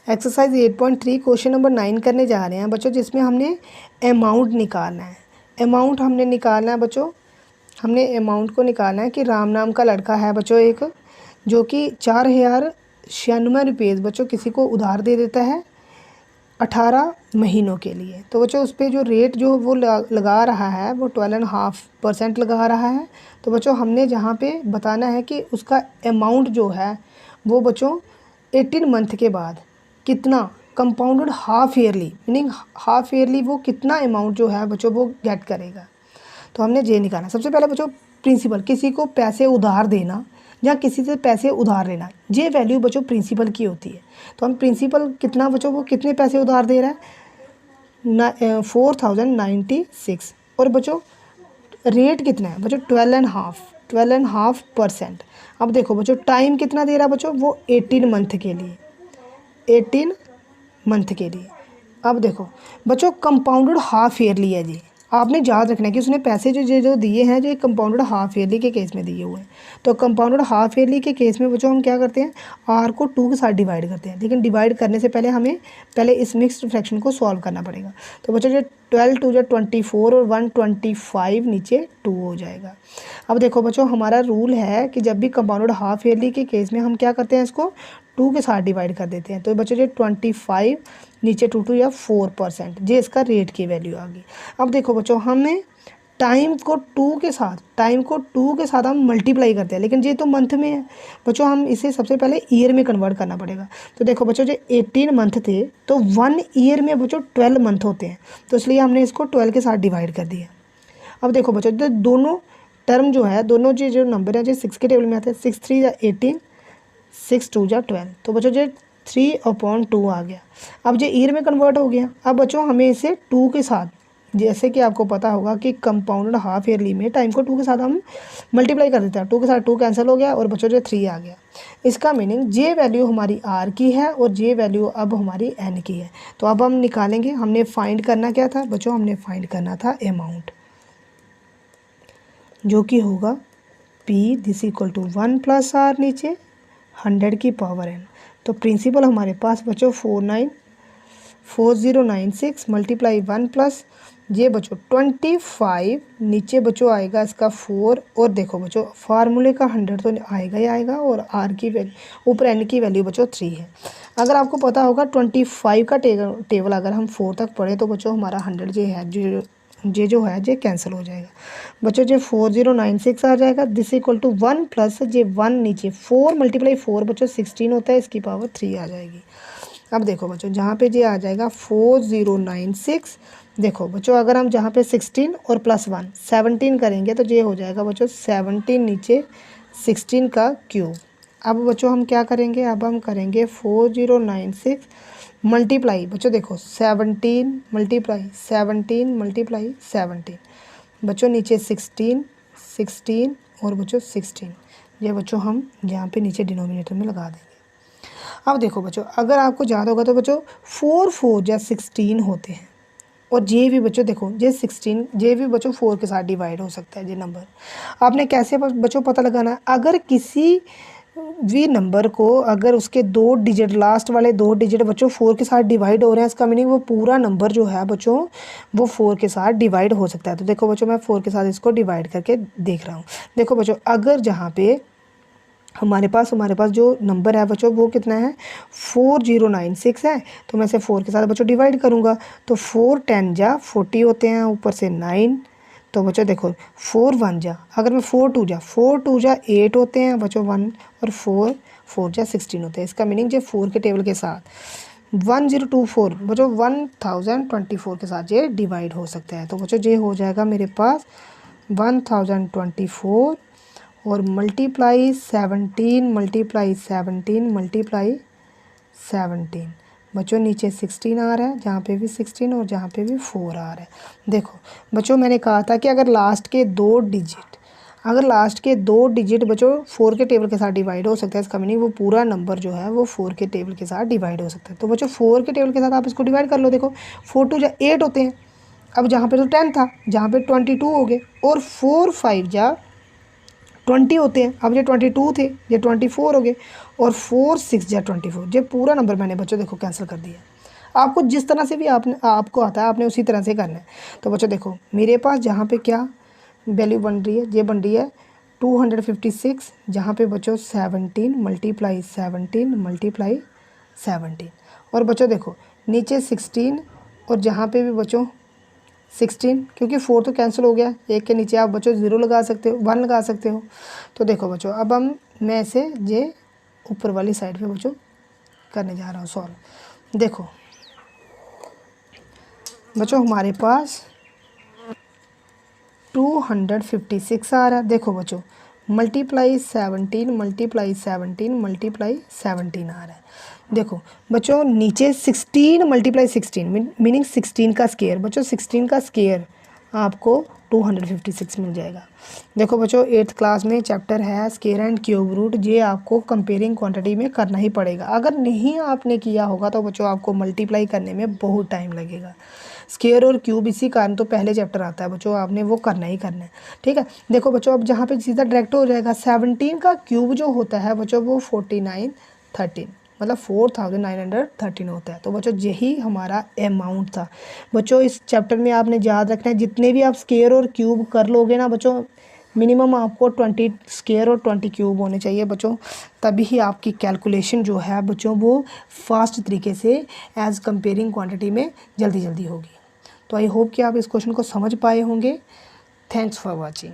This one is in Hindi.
एक्सरसाइज 8.3 क्वेश्चन नंबर 9 करने जा रहे हैं बच्चों, जिसमें हमने अमाउंट निकालना है। अमाउंट हमने निकालना है बच्चों, हमने अमाउंट को निकालना है कि राम नाम का लड़का है बच्चों एक, जो कि 4096 रुपये बच्चों किसी को उधार दे देता है 18 महीनों के लिए। तो बच्चों उस पर जो रेट जो वो लगा रहा है वो 12.5% लगा रहा है। तो बच्चों हमने जहाँ पे बताना है कि उसका अमाउंट जो है वो बच्चों 18 मंथ के बाद कितना compounded half yearly, meaning half yearly वो कितना अमाउंट जो है बच्चों वो गेट करेगा। तो हमने ये निकालना। सबसे पहले बच्चों प्रिंसिपल, किसी को पैसे उधार देना या किसी से पैसे उधार लेना, ये वैल्यू बच्चों प्रिंसिपल की होती है। तो हम प्रिंसिपल कितना बच्चों वो कितने पैसे उधार दे रहा है 4096, और बच्चों रेट कितना है बच्चों 12.5%। अब देखो बच्चों टाइम कितना दे रहा है बच्चों, वो 18 मंथ के लिए, 18 मंथ के लिए। अब देखो बच्चों कंपाउंडेड हाफ ईयरली है जी, आपने याद रखना है कि उसने पैसे जो दिए हैं जो कंपाउंडेड हाफ ईयरली के केस में दिए हुए हैं। तो कंपाउंडेड हाफ ईयरली के केस में बच्चों हम क्या करते हैं, आर को 2 के साथ डिवाइड करते हैं, लेकिन डिवाइड करने से पहले हमें पहले इस मिक्स्ड फ्रैक्शन को सॉल्व करना पड़ेगा। तो बच्चों जो 12 2 24 और 125 नीचे 2 हो जाएगा। अब देखो बच्चों हमारा रूल है कि जब भी कंपाउंडेड हाफ ईयरली के केस में हम क्या करते हैं, इसको 2 के साथ डिवाइड कर देते हैं। तो बच्चों जो 25 नीचे 2 या 4%, ये इसका रेट की वैल्यू आ गई। अब देखो बच्चों हमें टाइम को 2 के साथ हम मल्टीप्लाई करते हैं, लेकिन ये तो मंथ में है बच्चों, हम इसे सबसे पहले ईयर में कन्वर्ट करना पड़ेगा। तो देखो बच्चों जो 18 मंथ थे तो 1 ईयर में बच्चों 12 मंथ होते हैं, तो इसलिए हमने इसको 12 के साथ डिवाइड कर दिया। अब देखो बच्चों जो दोनों टर्म जो है, दोनों जो नंबर है जो 6 के टेबल में आते हैं, 6 3 या 18, 6 2 या 12, तो बच्चों जो 3/2 आ गया। अब जो ईयर में कन्वर्ट हो गया। अब बच्चों हमें इसे 2 के साथ, जैसे कि आपको पता होगा कि कंपाउंडेड हाफ ईयरली में टाइम को 2 के साथ हम मल्टीप्लाई कर देते हैं, 2 के साथ 2 कैंसिल हो गया और बच्चों जो 3 आ गया। इसका मीनिंग जे वैल्यू हमारी आर की है और जे वैल्यू अब हमारी एन की है। तो अब हम निकालेंगे, हमने फाइंड करना क्या था बच्चों, हमने फाइंड करना था अमाउंट, जो कि होगा P this equal to 1 + R नीचे 100 की पावर n। तो प्रिंसिपल हमारे पास बच्चों 4096 मल्टीप्लाई 1 प्लस ये बच्चों 25 नीचे बच्चों आएगा इसका 4, और देखो बच्चों फार्मूले का 100 तो आएगा ही आएगा, और आर की वैल्यू ऊपर एन की वैल्यू बच्चों 3 है। अगर आपको पता होगा 25 का टेबल अगर हम 4 तक पढ़े तो बच्चों हमारा 100 जो है जो है ये कैंसिल हो जाएगा बच्चों, जो 4096 आ जाएगा दिस इक्वल टू 1 प्लस जे 1 नीचे 4 मल्टीप्लाई 4 बच्चों 16 होता है, इसकी पावर 3 आ जाएगी। अब देखो बच्चों जहाँ पे ये आ जाएगा 4096, देखो बच्चों अगर हम जहाँ पे 16 और +1 17 करेंगे तो ये हो जाएगा बच्चों 17 नीचे 16 का क्यूब। अब बच्चों हम क्या करेंगे, अब हम करेंगे 4096 मल्टीप्लाई बच्चों देखो 17 मल्टीप्लाई 17 मल्टीप्लाई 17 बच्चों नीचे 16 16 और बच्चों 16, ये बच्चों हम यहाँ पे नीचे डिनोमिनेटर में लगा देंगे। अब देखो बच्चों अगर आपको याद होगा तो बच्चों 4 4 या 16 होते हैं, और जे भी बच्चों देखो ये 16 जे भी बच्चों 4 के साथ डिवाइड हो सकता है ये नंबर। आपने कैसे बच्चों पता लगाना है, अगर किसी भी नंबर को अगर उसके 2 डिजिट लास्ट वाले 2 डिजिट बच्चों 4 के साथ डिवाइड हो रहे हैं, इसका मीनिंग वो पूरा नंबर जो है बच्चों वो 4 के साथ डिवाइड हो सकता है। तो देखो बच्चों मैं 4 के साथ इसको डिवाइड करके देख रहा हूँ। देखो बच्चों अगर जहाँ पे हमारे पास जो नंबर है बच्चों वो कितना है 4096 है, तो मैं इसे 4 के साथ बच्चों डिवाइड करूँगा तो 4 10 जा 40 होते हैं, ऊपर से 9, तो बच्चों देखो 4 1 जा, अगर मैं 4 2 जा 8 होते हैं बच्चों 1, और 4 4 जा 16 होते हैं। इसका मीनिंग जो 4 के टेबल के साथ 1024 बच्चों 1024 के साथ ये डिवाइड हो सकता है। तो बच्चों ये हो जाएगा मेरे पास 1024 और मल्टीप्लाई 17 मल्टीप्लाई 17 मल्टीप्लाई 17 बच्चों नीचे 16 आ रहा है, जहाँ पे भी 16 और जहाँ पे भी 4 आ रहा है। देखो बच्चों मैंने कहा था कि अगर लास्ट के 2 डिजिट बच्चों 4 के टेबल के साथ डिवाइड हो सकता है, इसका मीनिंग वो पूरा नंबर जो है वो 4 के टेबल के साथ डिवाइड हो सकता है। तो बच्चों 4 के टेबल के साथ आप इसको डिवाइड कर लो, देखो 4 2 जा 8 होते हैं, अब जहाँ पे तो 10 था जहाँ पे 22 हो गए, और 4 5 जा 20 होते हैं। अब ये 22 थे, ये 24 हो गए, और 4 6 या 24, ये पूरा नंबर मैंने बच्चों देखो कैंसिल कर दिया। आपको जिस तरह से भी आपको आता है आपने उसी तरह से करना है। तो बच्चों देखो मेरे पास जहाँ पे क्या वैल्यू बन रही है, ये बन रही है 256, जहाँ पे बच्चों 17 मल्टीप्लाई 17 मल्टीप्लाई 17, और बच्चों देखो नीचे 16, और जहाँ पे भी बच्चों 16, क्योंकि 4 तो कैंसिल हो गया, एक के नीचे आप बच्चों 0 लगा सकते हो, 1 लगा सकते हो। तो देखो बच्चों अब मैं इसे ये ऊपर वाली साइड पे बच्चों करने जा रहा हूँ सॉल्व। देखो बच्चों हमारे पास 256 आ रहा है। देखो बच्चों मल्टीप्लाई 17 मल्टीप्लाई 17 मल्टीप्लाई 17 आ रहा है। देखो बच्चों नीचे 16 मल्टीप्लाई 16 मीनिंग 16 का स्केयर, बच्चों 16 का स्केयर आपको 256 मिल जाएगा। देखो बच्चों 8th क्लास में चैप्टर है स्केयर एंड क्यूब रूट, ये आपको कंपेयरिंग क्वांटिटी में करना ही पड़ेगा। अगर नहीं आपने किया होगा तो बच्चों आपको मल्टीप्लाई करने में बहुत टाइम लगेगा। स्केयर और क्यूब इसी कारण तो पहले चैप्टर आता है बच्चों, आपने वो करना ही करना है, ठीक है। देखो बच्चों अब जहाँ पे सीधा डायरेक्ट हो जाएगा, 17 का क्यूब जो होता है बच्चों वो 4913 मतलब 4913 होता है। तो बच्चों यही हमारा अमाउंट था। बच्चों इस चैप्टर में आपने याद रखना है जितने भी आप स्केयर और क्यूब कर लोगे ना बच्चों, मिनिमम आपको 20 स्केयर और 20 क्यूब होने चाहिए बच्चों, तभी ही आपकी कैलकुलेशन जो है बच्चों वो फास्ट तरीके से एज कंपेयरिंग क्वांटिटी में जल्दी जल्दी होगी। तो आई होप कि आप इस क्वेश्चन को समझ पाए होंगे। Thanks for watching.